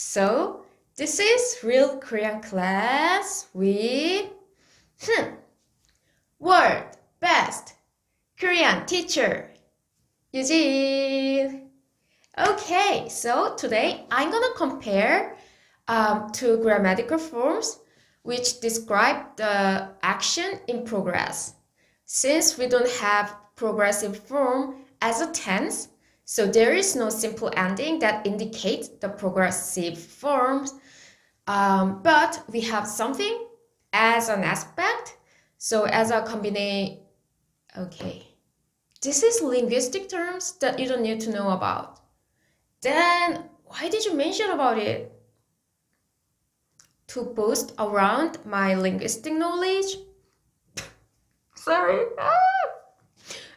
So, this is Real Korean class with World Best Korean Teacher Eugene. Okay, so today I'm gonna compare two grammatical forms which describe the action in progress. Since we don't have progressive form as a tense, so there is no simple ending that indicates the progressive forms, but we have something as an aspect. So as a combination, okay, this is linguistic terms that you don't need to know about. Then why did you mention about it? To boost around my linguistic knowledge? Sorry.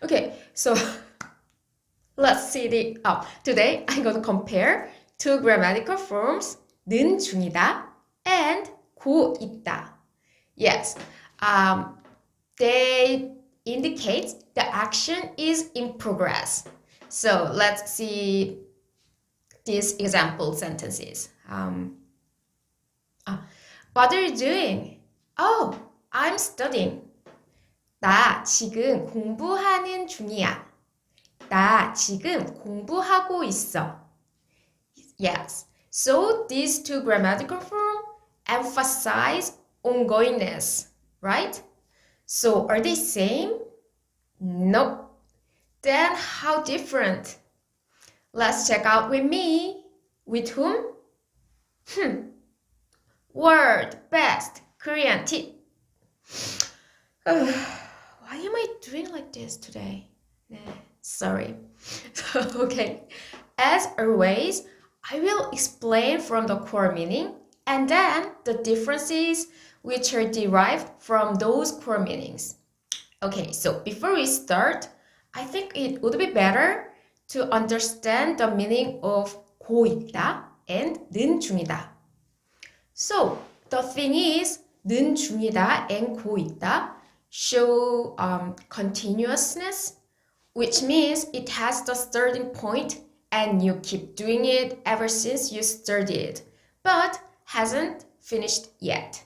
Okay, so let's see today I'm going to compare two grammatical forms, 는 중이다 and 고 있다. Yes, they indicate the action is in progress. So let's see these example sentences. What are you doing? Oh, I'm studying. 나 지금 공부하는 중이야. 나 지금 공부하고 있어. Yes. So these two grammatical forms emphasize ongoingness, right? So are they same? No. Then how different? Let's check out with me. With whom? World Best Korean Teacher. Why am I doing like this today? Sorry. Okay. As always, I will explain from the core meaning and then the differences which are derived from those core meanings. Okay, so before we start, I think it would be better to understand the meaning of 고 있다 and 는 중이다. So the thing is, 는 중이다 and 고 있다 show continuousness, which means it has the starting point and you keep doing it ever since you started, but hasn't finished yet.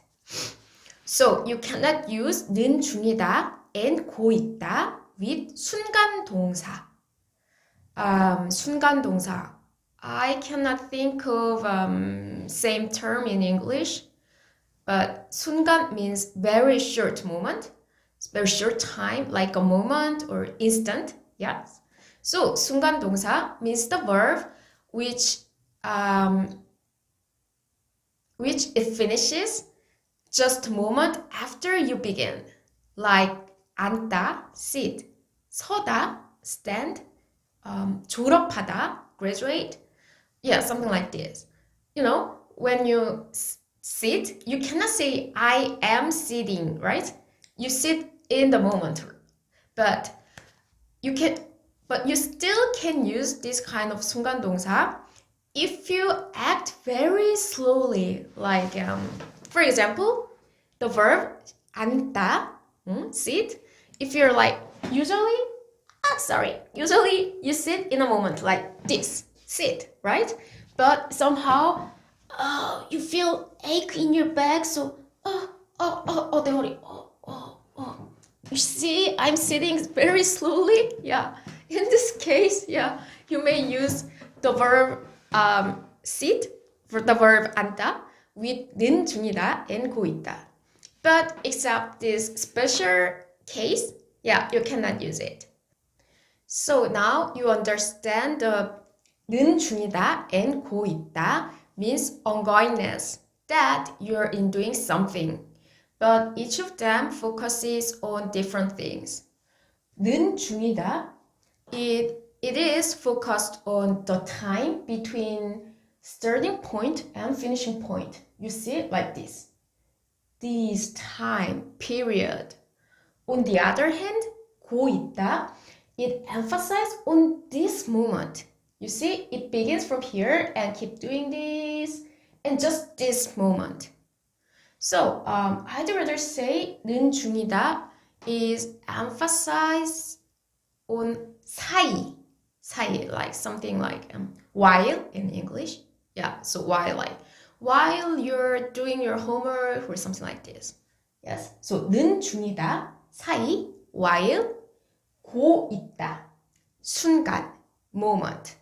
So you cannot use 는 중이다 and 고 있다 with 순간동사. 순간동사. I cannot think of same term in English, but 순간 means very short moment, very short time, like a moment or instant. Yes. So 순간동사 means the verb which it finishes just a moment after you begin, like 앉다, sit, 서다, stand, 졸업하다, graduate. Yeah, something like this. You know, when you sit, you cannot say I am sitting, right? You sit in the moment, but you still can use this kind of 순간동사 if you act very slowly. Like, for example, the verb 앉다, sit. If you're like usually you sit in a moment like this, sit, right? But somehow you feel ache in your back, so 내 허리, You see, I'm sitting very slowly. Yeah, in this case, yeah, you may use the verb sit for the verb 앉다 with 는 중이다 and 고 있다. But except this special case, yeah, you cannot use it. So now you understand the 는 중이다 and 고 있다 means ongoingness, that you're in doing something. But each of them focuses on different things. 는 중이다, it is focused on the time between starting point and finishing point. You see it like this. This time period. On the other hand, 고 있다, it emphasizes on this moment. You see, it begins from here and keep doing this and just this moment. So I'd rather say 는 중이다 is emphasized on 사이, like something like while in English. Yeah, so while you're doing your homework or something like this. Yes. So 는 중이다, 사이, while, 고 있다, 순간, moment.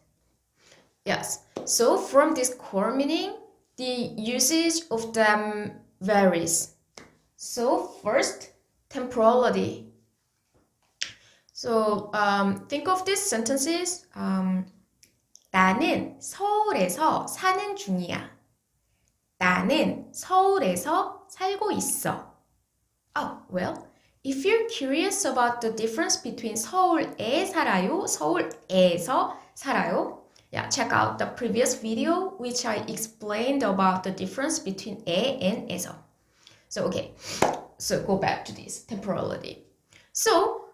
Yes. So from this core meaning, the usage of them varies. So first, temporality. So think of these sentences. 나는 서울에서 사는 중이야. 나는 서울에서 살고 있어. Oh, well, if you're curious about the difference between 서울에 살아요, 서울에서 살아요, yeah, check out the previous video which I explained about the difference between 에 and 에서. So, okay, so go back to this temporality. So,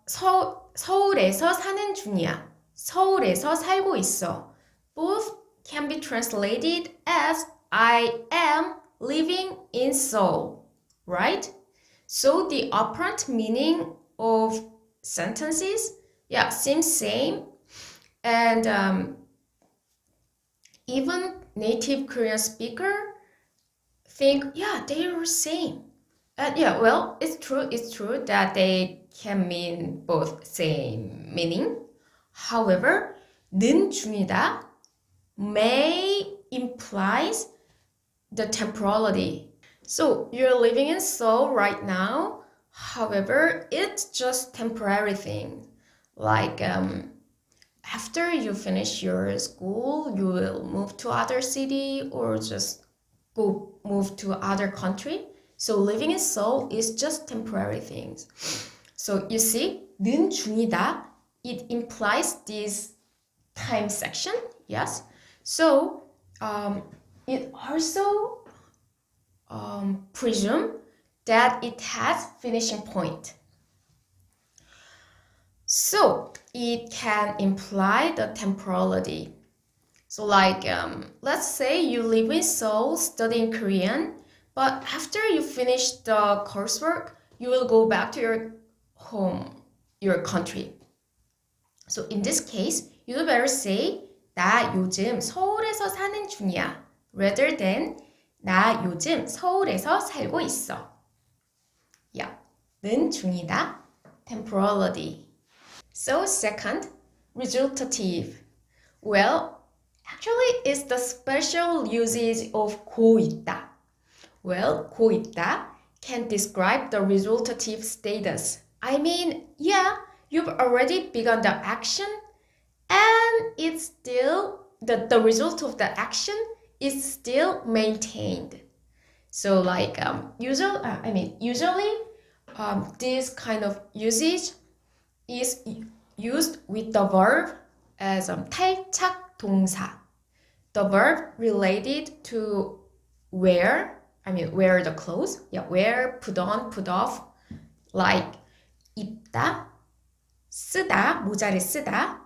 서울에서 사는 중이야. 서울에서 살고 있어. Both can be translated as I am living in Seoul, right? So the apparent meaning of sentences, yeah, seems same. And even native Korean speaker think, yeah, they are same. And yeah, well, it's true that they can mean both same meaning. However, 는 중이다 may implies the temporality. So you're living in Seoul right now. However, it's just temporary thing. Like after you finish your school, you will move to other city or just move to other country. So living in Seoul is just temporary things. So you see, 는 중이다, it implies this time section, yes. So it also presume that it has finishing point. So it can imply the temporality. So like, let's say you live in Seoul studying Korean, but after you finish the coursework, you will go back to your home, your country. So in this case, you better say, 나 요즘 서울에서 사는 중이야. Rather than, 나 요즘 서울에서 살고 있어. Yeah, 는 중이다, temporality. So second, resultative. Well, actually it's the special usage of 고 있다. Well, 고 있다 can describe the resultative status. I mean, yeah, you've already begun the action and it's still, the result of the action is still maintained. So like, usually this kind of usage is used with the verb as 탈착 동사. The verb related to wear the clothes. Yeah, wear, put on, put off. Like 입다, 쓰다, 모자를 쓰다,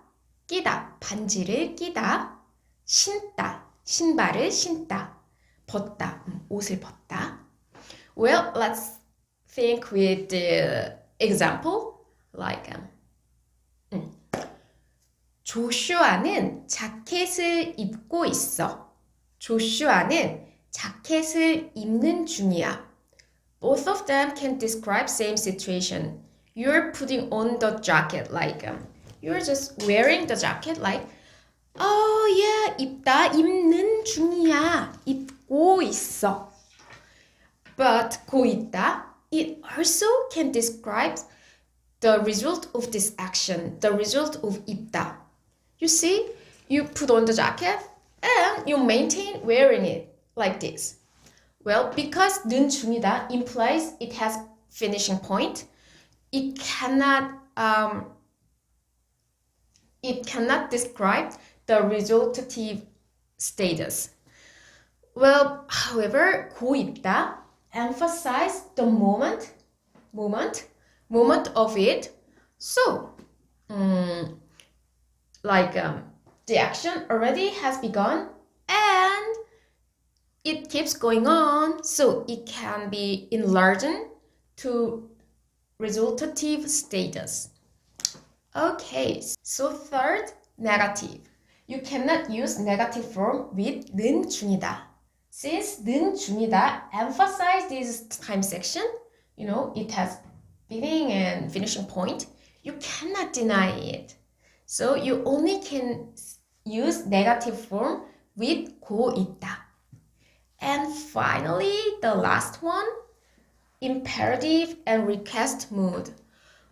끼다, 반지를 끼다, 신다, 신발을 신다, 벗다, 옷을 벗다. Well, let's think with the example. Like 조슈아는 자켓을 입고 있어. 조슈아는 자켓을 입는 중이야. Both of them can describe same situation. You're putting on the jacket, like you're just wearing the jacket, like oh yeah, 입다, 입는 중이야. 입고 있어. But 고 있다, it also can describe the result of this action, the result of 입다. You see, you put on the jacket and you maintain wearing it like this. Well, because 는 중이다 implies it has finishing point, it cannot describe the resultative status. Well, however, 고 있다 emphasize the moment of it. So, the action already has begun and it keeps going on, so it can be enlarged to resultative status. Okay, so third, negative. you cannot use negative form with 는 중이다. Since 는 중이다 emphasize this time section, you know, it has beginning and finishing point. You cannot deny it. So you only can use negative form with 고 있다. And finally, the last one, imperative and request mood.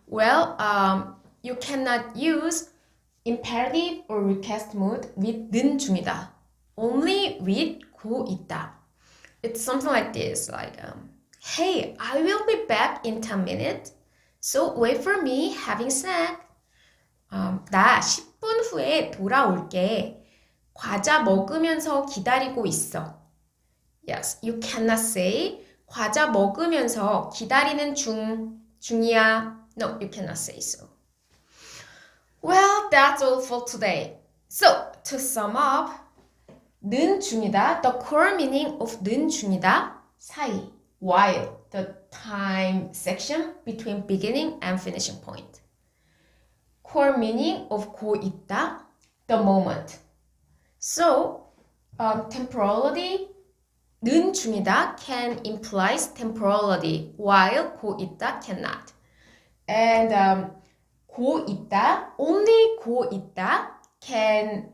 Well, you cannot use imperative or request mood with 는 중이다. Only with 고 있다. It's something like this, like, hey, I will be back in 10 minutes. So wait for me, having said. 나 10분 후에 돌아올게. 과자 먹으면서 기다리고 있어. Yes, you cannot say 과자 먹으면서 기다리는 중이야. No, you cannot say so. Well, that's all for today. So, to sum up, 는 중이다, the core meaning of 는 중이다, 사이, while, the time section between beginning and finishing point. Core meaning of 고 있다, the moment. So, temporality, 는 중이다 can implies temporality, while 고 있다 cannot. And 고 있다, only 고 있다 can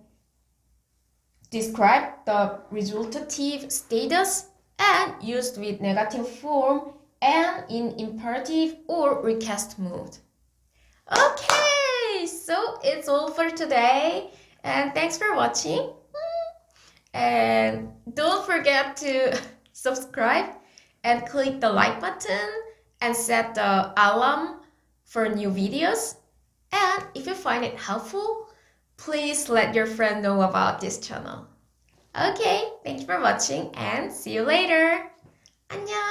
describe the resultative status and used with negative form and in imperative or request mood. Okay, so it's all for today and thanks for watching. And don't forget to subscribe and click the like button and set the alarm for new videos. And if you find it helpful, please let your friend know about this channel. Okay, thank you for watching and see you later. 안녕!